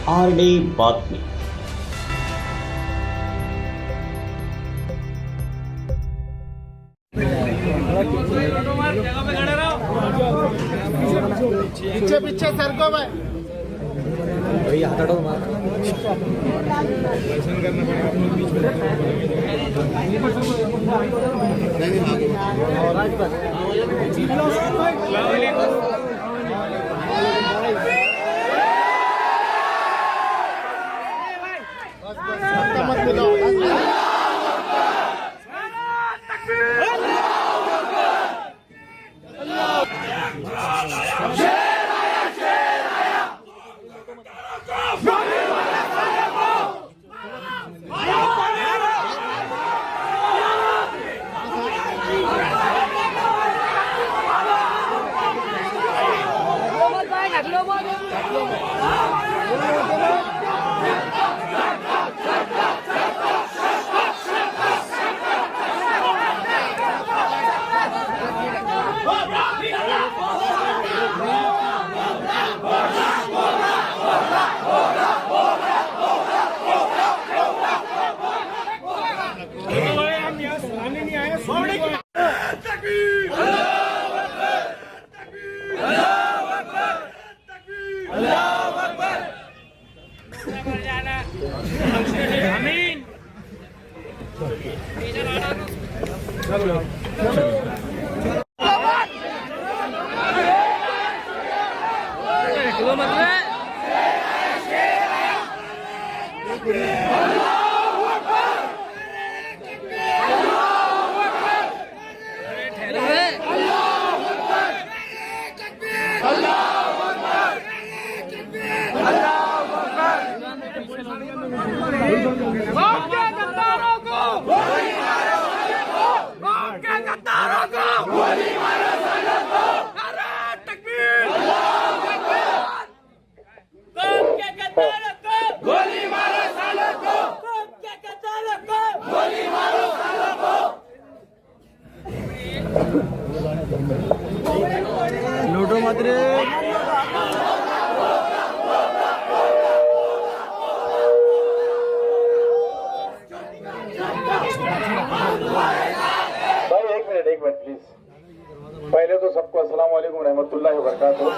RD बातमी. पीछे पीछे सरको भाई लूटो मत रे। भाई एक मिनट प्लीज। पहले तो सबको अस्सलाम वालेकुम रहमतुल्लाहि व बरकातहू।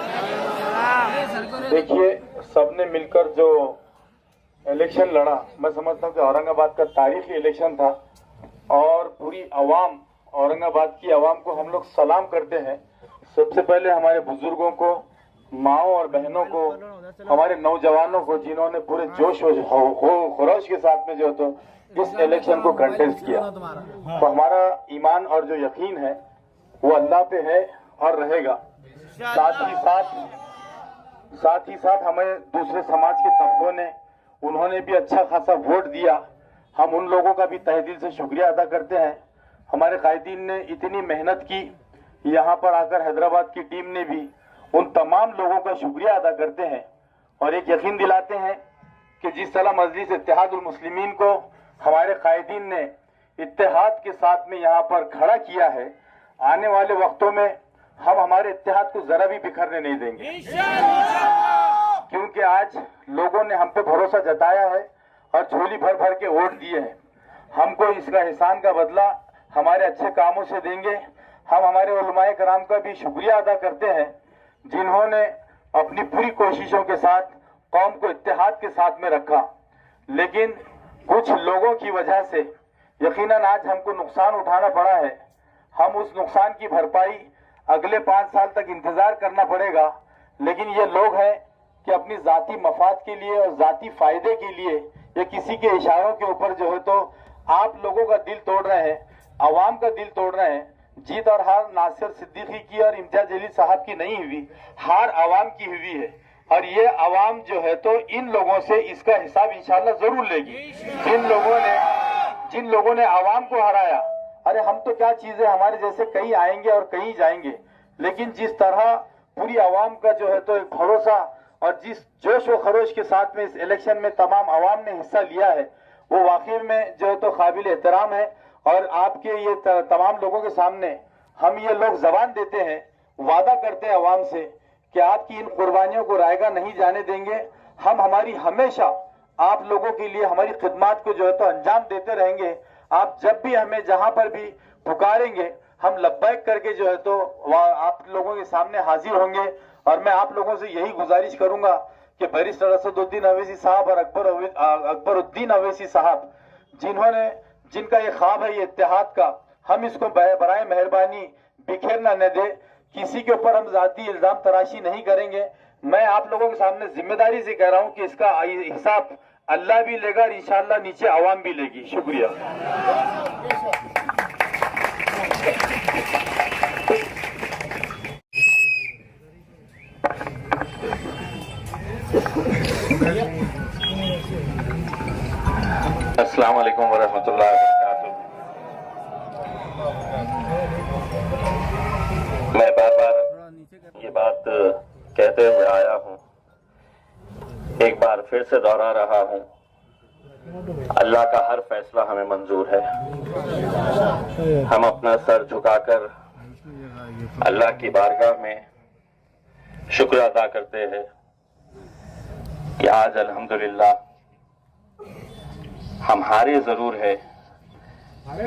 देखिए, सबने मिलकर जो इलेक्शन लड़ा, मैं समझता हूँ कि औरंगाबाद का तारीखी इलेक्शन था और पूरी अवाम, औरंगाबाद की अवाम को हम लोग सलाम करते हैं। सबसे पहले हमारे बुजुर्गों को, माओ और बहनों को, हमारे नौजवानों को, जिन्होंने पूरे जोश और खरोश के साथ में जो तो इस इलेक्शन को कंटेस्ट किया। तो हमारा ईमान और जो यकीन है वो अल्लाह पे है और रहेगा। साथ ही साथ हमें दूसरे समाज के तबकों ने, उन्होंने भी अच्छा खासा वोट दिया। हम उन लोगों का भी तहे दिल से शुक्रिया अदा करते हैं। हमारे कायदीन ने इतनी मेहनत की, यहाँ पर आकर हैदराबाद की टीम ने भी उन तमाम लोगों का शुक्रिया अदा करते हैं और एक यकीन दिलाते हैं कि जिस तरह मजलिस इत्तेहादुल मुस्लिमीन को हमारे कायदीन ने इत्तेहाद के साथ में यहाँ पर खड़ा किया है, आने वाले वक्तों में हम हमारे इत्तेहाद को जरा भी बिखरने नहीं देंगे, क्योंकि आज लोगों ने हम पे भरोसा जताया है और झोली भर भर के वोट दिए हैं। हमको इसका एहसान का बदला हमारे अच्छे कामों से देंगे। हम हमारे उलमाए कराम का भी शुक्रिया अदा करते हैं, जिन्होंने अपनी पूरी कोशिशों के साथ कौम को इत्तेहाद के साथ में रखा। लेकिन कुछ लोगों की वजह से यकीनन आज हमको नुकसान उठाना पड़ा है। हम उस नुकसान की भरपाई अगले 5 साल तक इंतजार करना पड़ेगा। लेकिन ये लोग हैं कि अपनी जाती मफाद के लिए और जाती फायदे के लिए या किसी के इशारों के ऊपर जो है तो आप लोगों का दिल तोड़ रहे हैं, अवाम का दिल तोड़ रहे हैं। जीत और हार नासिर सिद्दीकी की और इम्तियाज जलील साहब की नहीं हुई, हार अवाम की हुई है और ये अवाम जो है तो इन लोगों से इसका हिसाब इंशाल्लाह जरूर लेगी। जिन लोगों ने अवाम को हराया, अरे हम तो क्या चीज है, हमारे जैसे कई आएंगे और कई जाएंगे, लेकिन जिस तरह पूरी अवाम का जो है तो एक भरोसा और जिस जोश व खरोश के साथ में इस इलेक्शन में तमाम अवाम ने हिस्सा लिया है, वो वाकई में जो है तो काबिल एहतराम है। और आपके ये तमाम लोगों के सामने हम ये लोग जबान देते हैं, वादा करते हैं अवाम से कि आपकी इन कुर्बानियों को रायगा नहीं जाने देंगे। हम हमारी हमेशा आप लोगों के लिए हमारी खिदमत को जो है तो अंजाम देते रहेंगे। आप जब भी हमें जहां पर भी पुकारेंगे हम लब्बैक करके जो है तो आप लोगों के सामने हाजिर होंगे। और मैं आप लोगों से यही गुजारिश करूंगा कि बैरिस्टर असदुद्दीन अवैसी साहब और अकबरुद्दीन अवैसी साहब जिनका ये ख्वाब है ये इत्तेहाद का, हम इसको बराए मेहरबानी बिखेरना न दे। किसी के ऊपर हम जाती इल्जाम तराशी नहीं करेंगे। मैं आप लोगों के सामने जिम्मेदारी से कह रहा हूं कि इसका हिसाब अल्लाह भी लेगा और इंशाअल्लाह नीचे आवाम भी लेगी। शुक्रिया। अस्सलाम वालेकुम वरहमतुल्लाहि वबरकातुहू। मैं बार बार ये बात कहते हुए आया हूँ, एक बार फिर से दोहरा रहा हूँ, अल्लाह का हर फैसला हमें मंजूर है। हम अपना सर झुकाकर अल्लाह की बारगाह में शुक्र अदा करते हैं कि आज अल्हम्दुलिल्लाह हम हारे जरूर है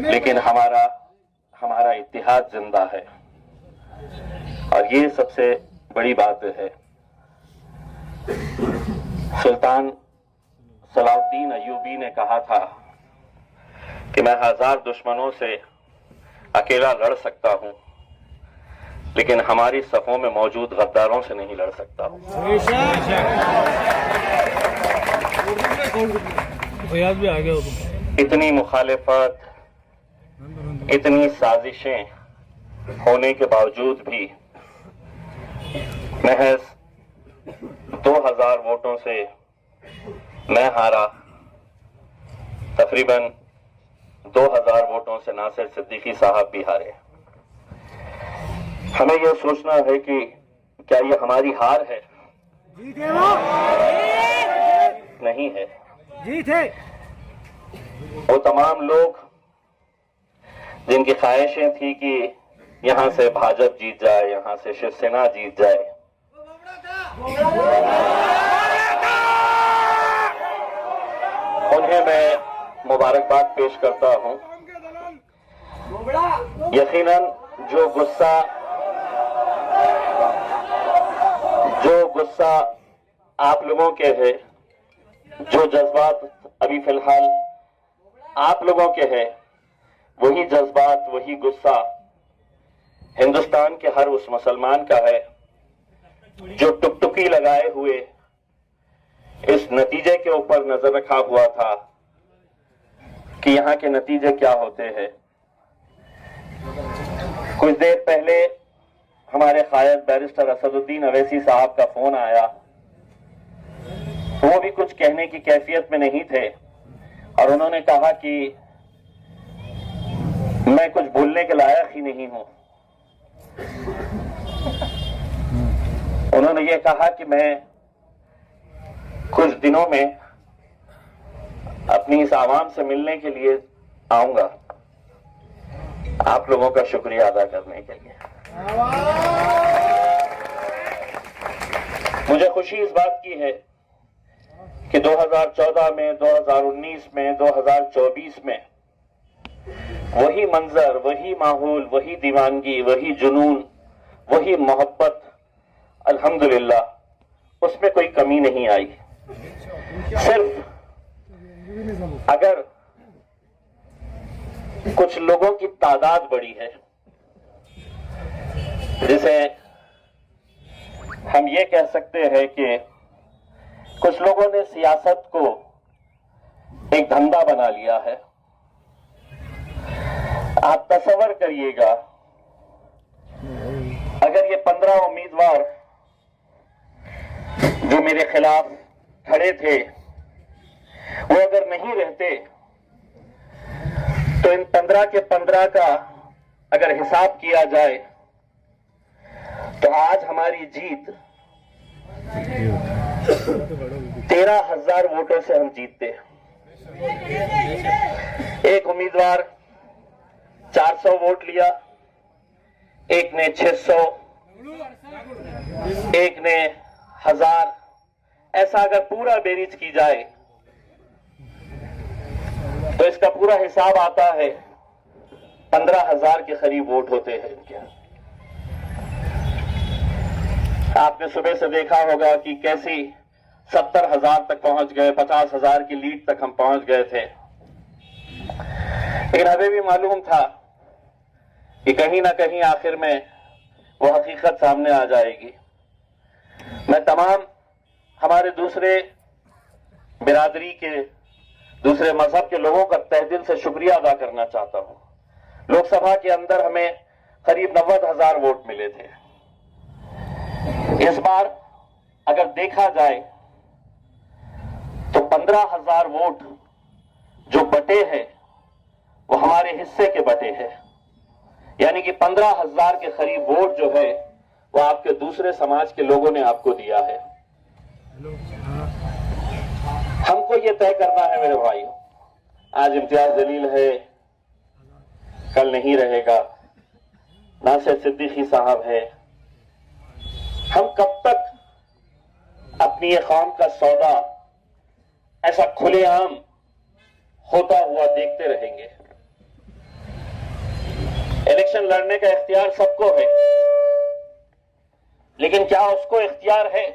लेकिन हमारा इत्तिहाद जिंदा है और ये सबसे बड़ी बात है। सुल्तान सलाउद्दीन अय्यूबी ने कहा था कि मैं 1000 दुश्मनों से अकेला लड़ सकता हूं लेकिन हमारी सफों में मौजूद गद्दारों से नहीं लड़ सकता हूं। इतनी मुखालिफत, इतनी साजिशें होने के बावजूद भी महज 2000 वोटों से मैं हारा। तकरीबन 2000 वोटों से नासिर सिद्दीकी साहब भी हारे। हमें यह सोचना है कि क्या यह हमारी हार है? नहीं है, जीत है। वो तमाम लोग जिनकी ख्वाहिशें थी कि यहां से भाजपा जीत जाए, यहां से शिवसेना जीत जाए, उन्हें मैं मुबारकबाद पेश करता हूं। यकीनन जो गुस्सा आप लोगों के है, जो जज्बात अभी फिलहाल आप लोगों के हैं, वही जज्बात, वही गुस्सा हिंदुस्तान के हर उस मुसलमान का है जो टुकटुकी लगाए हुए इस नतीजे के ऊपर नजर रखा हुआ था कि यहां के नतीजे क्या होते हैं। कुछ देर पहले हमारे कायद बैरिस्टर असदुद्दीन अवैसी साहब का फोन आया। वो भी कुछ कहने की कैफियत में नहीं थे और उन्होंने कहा कि मैं कुछ बोलने के लायक ही नहीं हूं। उन्होंने ये कहा कि मैं कुछ दिनों में अपनी इस आवाम से मिलने के लिए आऊंगा, आप लोगों का शुक्रिया अदा करने के लिए। मुझे खुशी इस बात की है कि 2014 में, 2019 में, 2024 में वही मंजर, वही माहौल, वही दीवानगी, वही जुनून, वही मोहब्बत, अल्हम्दुलिल्लाह उसमें कोई कमी नहीं आई। सिर्फ अगर कुछ लोगों की तादाद बढ़ी है, जिसे हम ये कह सकते हैं कि कुछ लोगों ने सियासत को एक धंधा बना लिया है। आप तसव्वुर करिएगा, अगर ये 15 उम्मीदवार जो मेरे खिलाफ खड़े थे वो अगर नहीं रहते तो इन 15 के 15 का अगर हिसाब किया जाए तो आज हमारी जीत 13,000 वोटों से हम जीतते। एक उम्मीदवार 400 वोट लिया, एक ने 600, एक ने 1000, ऐसा अगर पूरा बेरीज की जाए तो इसका पूरा हिसाब आता है 15,000 के करीब वोट होते हैं इनके। आपने सुबह से देखा होगा कि कैसी 70,000 तक पहुंच गए, 50,000 की लीड तक हम पहुंच गए थे। लेकिन हमें भी मालूम था कि कहीं ना कहीं आखिर में वो हकीकत सामने आ जाएगी। मैं तमाम हमारे दूसरे बिरादरी के, दूसरे मजहब के लोगों का तहे दिल से शुक्रिया अदा करना चाहता हूं। लोकसभा के अंदर हमें करीब 90,000 वोट मिले थे। इस बार अगर देखा जाए तो 15,000 वोट जो बटे हैं वो हमारे हिस्से के बटे हैं, यानी कि 15,000 के करीब वोट जो है वो आपके दूसरे समाज के लोगों ने आपको दिया है। हमको ये तय करना है मेरे भाइयों, आज इम्तियाज जलील है, कल नहीं रहेगा, नासिर सिद्दीकी साहब है। हम कब तक अपनी ये कौम का सौदा ऐसा खुलेआम होता हुआ देखते रहेंगे? इलेक्शन लड़ने का इख्तियार सबको है, लेकिन क्या उसको इख्तियार है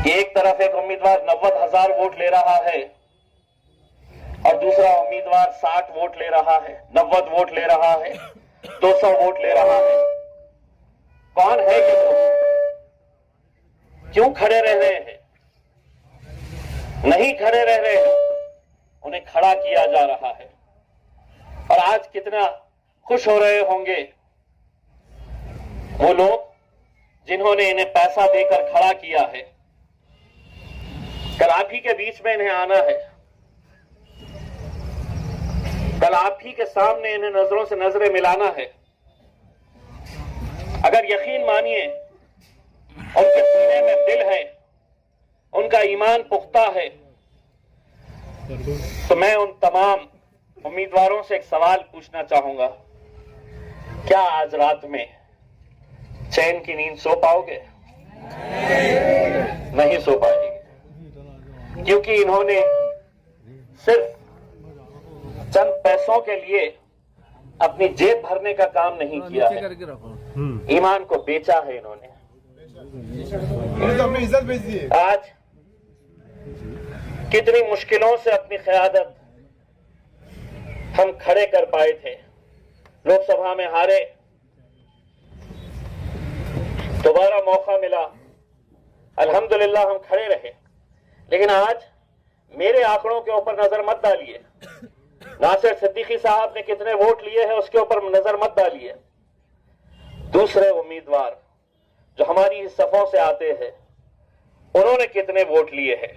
कि एक तरफ एक उम्मीदवार 90,000 वोट ले रहा है और दूसरा उम्मीदवार 60 वोट ले रहा है, 90 वोट ले रहा है, 200 वोट ले रहा है? कौन है कि वो क्यों खड़े रह रहे हैं? नहीं खड़े रह रहे हैं, उन्हें खड़ा किया जा रहा है। और आज कितना खुश हो रहे होंगे वो लोग जिन्होंने इन्हें पैसा देकर खड़ा किया है। कल आप ही के बीच में इन्हें आना है, कल आप ही के सामने इन्हें नजरों से नजरें मिलाना है। अगर यकीन मानिए उनके सीने में दिल है, उनका ईमान पुख्ता है, तो मैं उन तमाम उम्मीदवारों से एक सवाल पूछना चाहूंगा, क्या आज रात में चैन की नींद सो पाओगे? नहीं सो पाएंगे, क्योंकि इन्होंने सिर्फ चंद पैसों के लिए अपनी जेब भरने का काम नहीं किया है, ईमान को बेचा है इन्होंने। इज्जत बेच दी। आज कितनी मुश्किलों से अपनी क़यादत हम खड़े कर पाए थे, लोकसभा में हारे, दोबारा मौका मिला, अल्हम्दुलिल्लाह हम खड़े रहे। लेकिन आज मेरे आंकड़ों के ऊपर नजर मत डालिए, नासिर सिद्दीकी साहब ने कितने वोट लिए हैं उसके ऊपर नजर मत डालिए। दूसरे उम्मीदवार जो हमारी सफों से आते हैं उन्होंने कितने वोट लिए हैं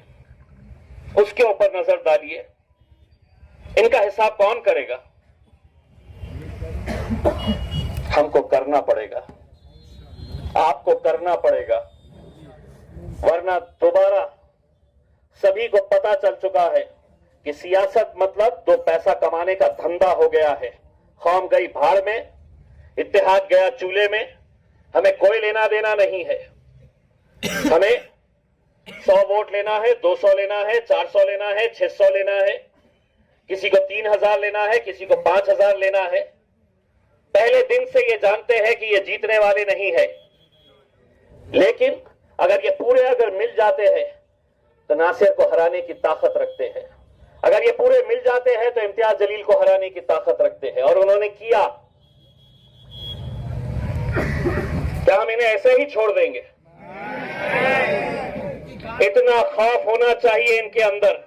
उसके ऊपर नजर डालिए। इनका हिसाब कौन करेगा? हमको करना पड़ेगा, आपको करना पड़ेगा, वरना दोबारा सभी को पता चल चुका है कि सियासत मतलब दो पैसा कमाने का धंधा हो गया है। कौम गई भाड़ में, इत्तेहाद गया चूल्हे में, हमें कोई लेना देना नहीं है। हमें 100 वोट लेना है, 200 लेना है, 400 लेना है, 600 लेना है, किसी को 3,000 लेना है, किसी को 5,000 लेना है। पहले दिन से ये जानते हैं कि ये जीतने वाले नहीं है, लेकिन अगर ये पूरे अगर मिल जाते हैं तो नासिर को हराने की ताकत रखते हैं। अगर ये पूरे मिल जाते हैं तो इम्तियाज जलील को हराने की ताकत रखते हैं, और उन्होंने किया। क्या हम इन्हें ऐसे ही छोड़ देंगे? इतना खौफ होना चाहिए इनके अंदर,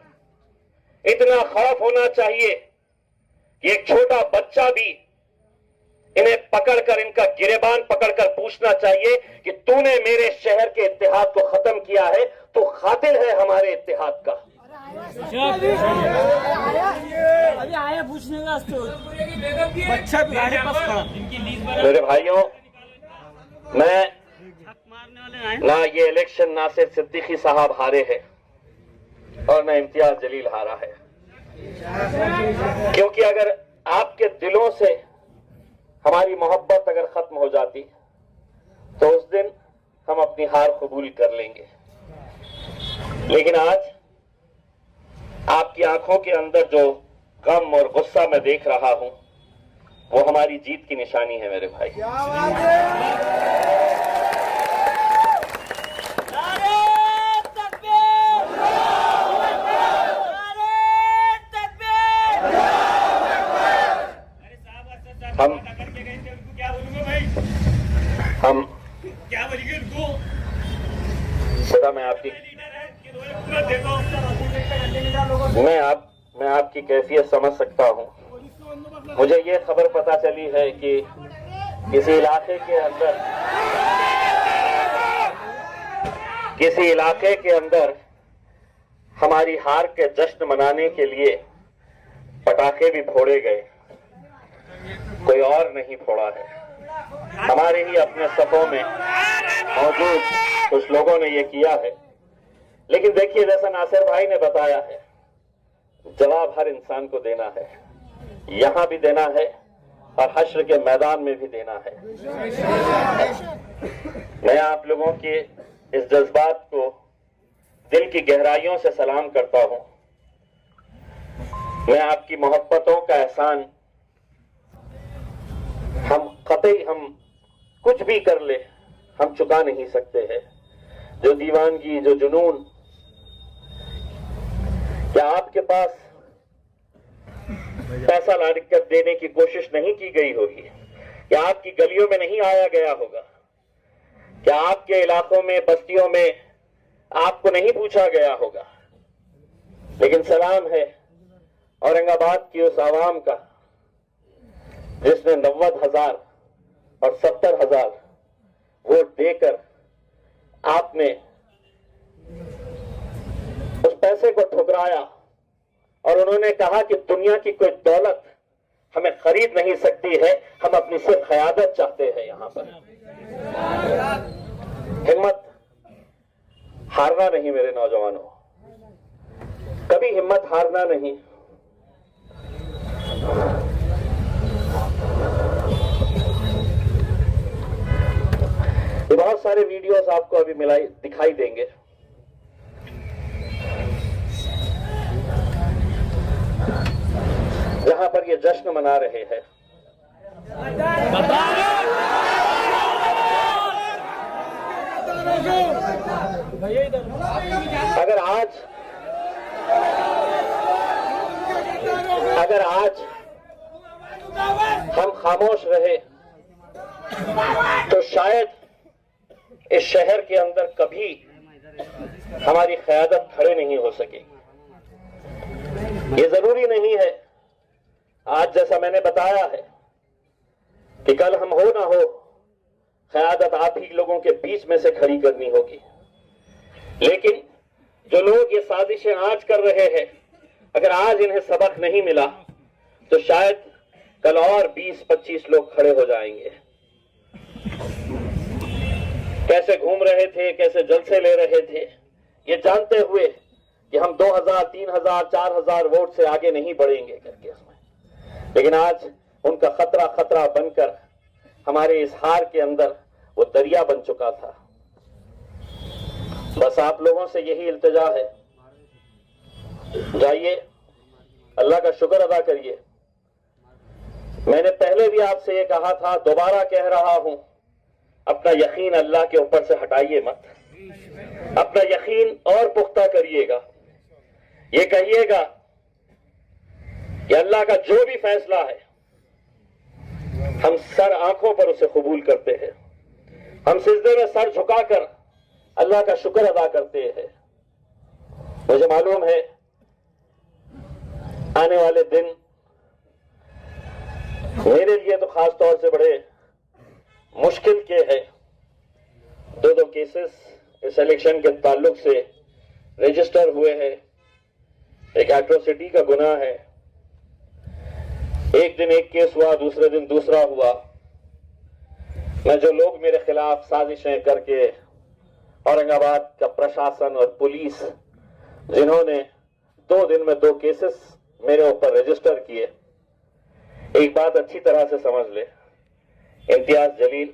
इतना खौफ होना चाहिए कि एक छोटा बच्चा भी इन्हें पकड़कर, इनका गिरेबान पकड़कर पूछना चाहिए कि तूने मेरे शहर के इत्तेहाद को खत्म किया है, तो खातिल है हमारे इत्तेहाद का। अभी आया पूछने का बच्चा मेरे भाइयों, मैं ना ये इलेक्शन नासिर सिद्दीकी साहब हारे हैं और ना इम्तियाज जलील हारा है, क्योंकि अगर आपके दिलों से हमारी मोहब्बत अगर खत्म हो जाती तो उस दिन हम अपनी हार कबूल कर लेंगे। लेकिन आज आपकी आंखों के अंदर जो गम और गुस्सा मैं देख रहा हूं, वो हमारी जीत की निशानी है मेरे भाई। हम सदा मैं आपकी कैफियत समझ सकता हूं। मुझे ये खबर पता चली है कि किसी इलाके के अंदर हमारी हार के जश्न मनाने के लिए पटाखे भी फोड़े गए। कोई और नहीं फोड़ा है, हमारे ही अपने सफों में मौजूद कुछ लोगों ने ये किया है। लेकिन देखिए, जैसा नासिर भाई ने बताया है, जवाब हर इंसान को देना है, यहां भी देना है और हश्र के मैदान में भी देना है। मैं आप लोगों के इस जज्बात को दिल की गहराइयों से सलाम करता हूं। मैं आपकी मोहब्बतों का एहसान हम कुछ भी कर ले, हम चुका नहीं सकते हैं। जो दीवानगी, जो जुनून, क्या आपके पास पैसा ला कर देने की कोशिश नहीं की गई होगी? क्या आपकी गलियों में नहीं आया गया होगा? क्या आपके इलाकों में, बस्तियों में आपको नहीं पूछा गया होगा? लेकिन सलाम है औरंगाबाद की उस आवाम का जिसने 90,000 और 70,000 वोट देकर आपने उस पैसे को ठुकराया और उन्होंने कहा कि दुनिया की कोई दौलत हमें खरीद नहीं सकती है, हम अपनी सिर्फ क़यादत चाहते हैं। यहां पर हिम्मत हारना नहीं मेरे नौजवानों, कभी हिम्मत हारना नहीं। ये बहुत सारे वीडियोस आपको अभी दिखाई देंगे। जहां पर ये जश्न मना रहे हैं। अगर आज हम खामोश रहे तो शायद इस शहर के अंदर कभी हमारी क़यादत खड़े नहीं हो सकेगी। ये जरूरी नहीं है, आज जैसा मैंने बताया है कि कल हम हो ना हो, क़यादत आप ही लोगों के बीच में से खड़ी करनी होगी। लेकिन जो लोग ये साजिशें आज कर रहे हैं, अगर आज इन्हें सबक नहीं मिला तो शायद कल और 20-25 लोग खड़े हो जाएंगे। कैसे घूम रहे थे, कैसे जलसे ले रहे थे, ये जानते हुए कि हम 2000, 3000, 4000 वोट से आगे नहीं बढ़ेंगे करके उसमें। लेकिन आज उनका खतरा बनकर हमारे इस हार के अंदर वो दरिया बन चुका था। बस आप लोगों से यही इल्तिजा है, जाइए अल्लाह का शुक्र अदा करिए। मैंने पहले भी आपसे ये कहा था, दोबारा कह रहा हूं, अपना यकीन अल्लाह के ऊपर से हटाइए मत, अपना यकीन और पुख्ता करिएगा। ये कहिएगा कि अल्लाह का जो भी फैसला है हम सर आंखों पर उसे कबूल करते हैं, हम सिजदे में सर झुकाकर अल्लाह का शुक्र अदा करते हैं। मुझे मालूम है आने वाले दिन मेरे लिए तो खास तौर से बड़े मुश्किल के हैं। दो केसेस इस इलेक्शन के ताल्लुक से रजिस्टर हुए हैं। एक एट्रोसिटी का गुनाह है, एक दिन एक केस हुआ, दूसरे दिन दूसरा हुआ। मैं जो लोग मेरे खिलाफ साजिशें करके औरंगाबाद का प्रशासन और पुलिस जिन्होंने 2 दिन में 2 केसेस मेरे ऊपर रजिस्टर किए, एक बात अच्छी तरह से समझ ले, इम्तियाज जलील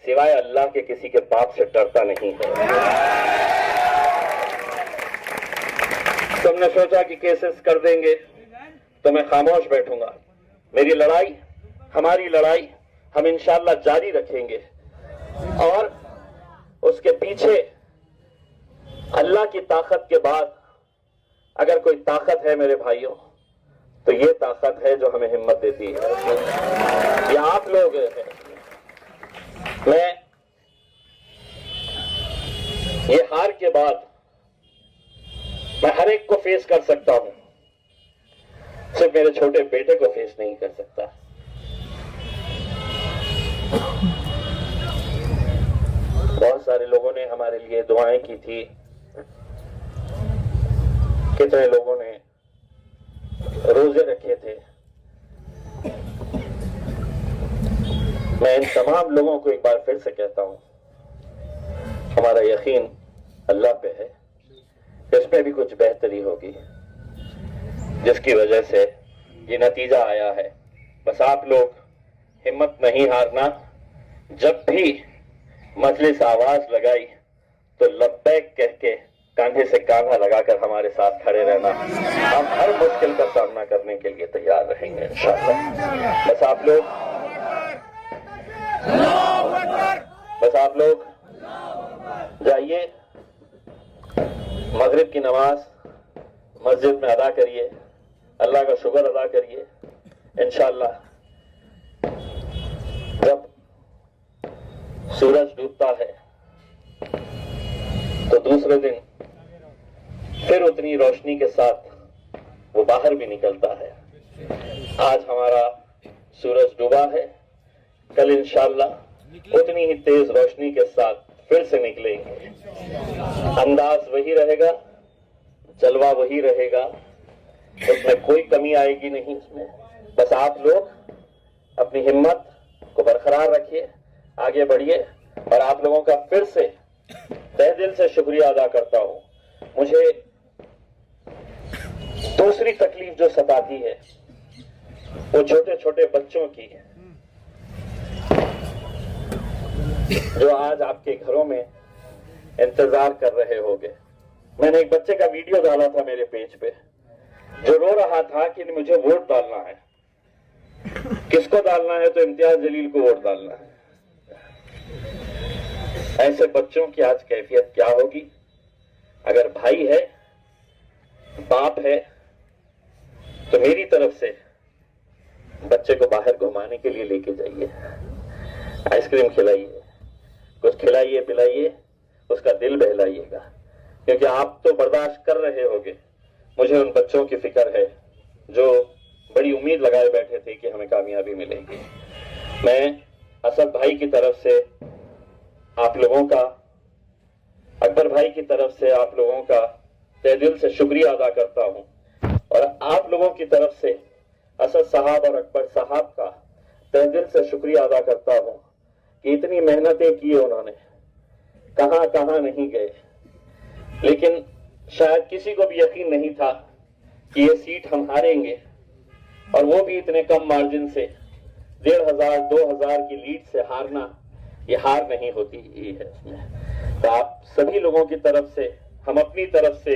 सिवाय अल्लाह के किसी के बाप से डरता नहीं है। तुमने सोचा कि केसेस कर देंगे तो मैं खामोश बैठूंगा। मेरी लड़ाई, हमारी लड़ाई हम इंशाअल्लाह जारी रखेंगे और उसके पीछे अल्लाह की ताकत के बाद अगर कोई ताकत है मेरे भाइयों तो ये ताकत है जो हमें हिम्मत देती है। ये आप लोग हैं। मैं ये हार के बाद मैं हर एक को फेस कर सकता हूं, सिर्फ मेरे छोटे बेटे को फेस नहीं कर सकता। बहुत सारे लोगों ने हमारे लिए दुआएं की थी, कितने लोगों ने रोजे रखे थे। मैं इन तमाम लोगों को एक बार फिर से कहता हूं, हमारा यकीन अल्लाह पे है, इसमें भी कुछ बेहतरी होगी जिसकी वजह से ये नतीजा आया है। बस आप लोग हिम्मत नहीं हारना। जब भी मजलिस आवाज लगाई तो लब्बैक कह के कांधे से कांधा लगाकर हमारे साथ खड़े रहना। हम हर मुश्किल का सामना करने के लिए तैयार रहेंगे इंशाअल्लाह। बस आप लोग जाइए, मगरिब की नमाज मस्जिद में अदा करिए, अल्लाह का शुक्र अदा करिए। इंशाअल्लाह जब सूरज डूबता है तो दूसरे दिन फिर उतनी रोशनी के साथ वो बाहर भी निकलता है। आज हमारा सूरज डूबा है, कल इंशाअल्लाह उतनी ही तेज रोशनी के साथ फिर से निकलेंगे। अंदाज वही रहेगा, जलवा वही रहेगा, उसमें कोई कमी आएगी नहीं। इसमें बस आप लोग अपनी हिम्मत को बरकरार रखिए, आगे बढ़िए। और आप लोगों का फिर से तहे दिल से शुक्रिया अदा करता हूं। मुझे दूसरी तकलीफ जो सताती है वो छोटे छोटे बच्चों की है, जो आज आपके घरों में इंतजार कर रहे होंगे। मैंने एक बच्चे का वीडियो डाला था मेरे पेज पे, जो रो रहा था कि मुझे वोट डालना है। किसको डालना है? तो इम्तियाज जलील को वोट डालना है। ऐसे बच्चों की आज कैफियत क्या होगी? अगर भाई है, बाप है, तो मेरी तरफ से बच्चे को बाहर घुमाने के लिए लेके जाइए, आइसक्रीम खिलाइए, कुछ खिलाइए पिलाइए, उसका दिल बहलाइएगा, क्योंकि आप तो बर्दाश्त कर रहे होंगे। मुझे उन बच्चों की फिक्र है जो बड़ी उम्मीद लगाए बैठे थे कि हमें कामयाबी मिलेगी। मैं असद भाई की तरफ से आप लोगों का, अकबर भाई की तरफ से आप लोगों का तहे दिल से शुक्रिया अदा करता हूं, और आप लोगों की तरफ से असद साहब और अकबर साहब का तहे दिल से शुक्रिया अदा करता हूं कि इतनी मेहनतें की उन्होंने, कहां कहां नहीं गए। लेकिन शायद किसी को भी यकीन नहीं था कि ये सीट हम हारेंगे, और वो भी इतने कम मार्जिन से 1500-2000 की लीड से हारना, ये हार नहीं होती ही है इसमें। तो आप सभी लोगों की तरफ से, हम अपनी तरफ से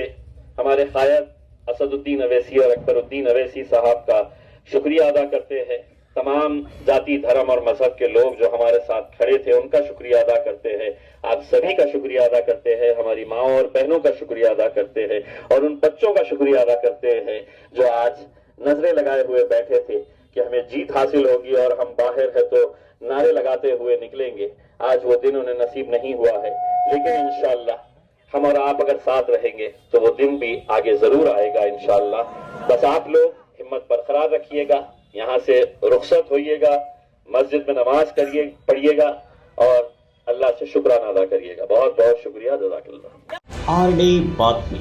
हमारे कायद असदुद्दीन अवैसी और अकबरुद्दीन अवैसी साहब का शुक्रिया अदा करते हैं। तमाम जाति धर्म और मजहब के लोग जो हमारे साथ खड़े थे उनका शुक्रिया अदा करते हैं। आप सभी का शुक्रिया अदा करते हैं, हमारी माओ और बहनों का शुक्रिया अदा करते हैं, और उन बच्चों का शुक्रिया अदा करते हैं जो आज नजरें लगाए हुए बैठे थे कि हमें जीत हासिल होगी और हम बाहर है तो नारे लगाते हुए निकलेंगे। आज वो दिन उन्हें नसीब नहीं हुआ है, लेकिन इंशाअल्लाह हम और आप अगर साथ रहेंगे तो वो दिन भी आगे जरूर आएगा इंशाअल्लाह। बस आप लोग हिम्मत बरकरार रखिएगा, यहाँ से रुखसत होइएगा, मस्जिद में नमाज पढ़िएगा और अल्लाह से शुक्राना अदा करिएगा। बहुत बहुत शुक्रिया, जज़ाकल्लाह। आरडी बातमी।